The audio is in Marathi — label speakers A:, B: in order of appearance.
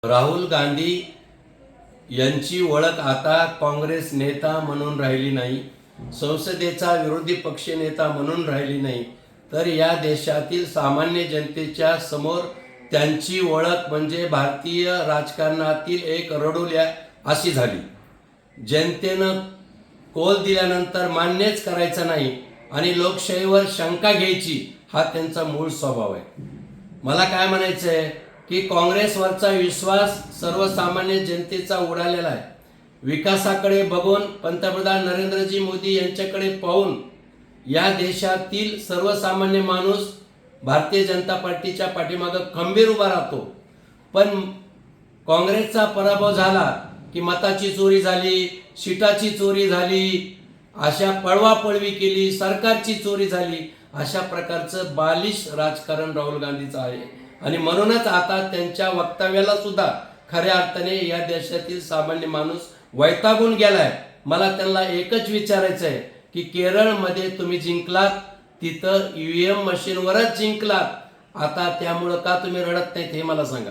A: राहुल गांधी यांची ओळख आता काँग्रेस नेता म्हणून राहिली नाही, संसदेचा विरोधी पक्ष नेता म्हणून राहिली नाही, तर या देशातील सामान्य जनतेच्या समोर त्यांची ओळख म्हणजे भारतीय राजकारणातील एक रडोल्या अशी झाली। जनतेनं कौल दिल्यानंतर मान्यच करायचं नाही आणि लोकशाहीवर शंका घ्यायची हा त्यांचा मूळ स्वभाव आहे। मला काय म्हणायचं आहे की काँग्रेसवरचा विश्वास सर्वसामान्य जनतेचा उडालेला आहे। विकासाकडे बघून पंतप्रधान नरेंद्रजी मोदी यांच्याकडे पाहून या देशातील सर्वसामान्य माणूस भारतीय जनता पार्टीच्या पाठीमागे खंबीर उभा राहतो। पण काँग्रेसचा पराभव झाला की मताची चोरी झाली, सीटाची चोरी झाली, अशा पळवापळवी केली, सरकारची चोरी झाली, अशा प्रकारचं बालिश राजकारण राहुल गांधीचं आहे। आणि म्हणूनच आता त्यांच्या वक्तव्याला सुद्धा खऱ्या अर्थाने या देशातील सामान्य माणूस वैतागून गेलाय। मला त्यांना एकच विचारायचं आहे की केरळमध्ये तुम्ही जिंकलात, तिथं ईव्हीएम मशीनवरच जिंकलात, आता त्यामुळं का तुम्ही रडत नाहीत हे मला सांगा।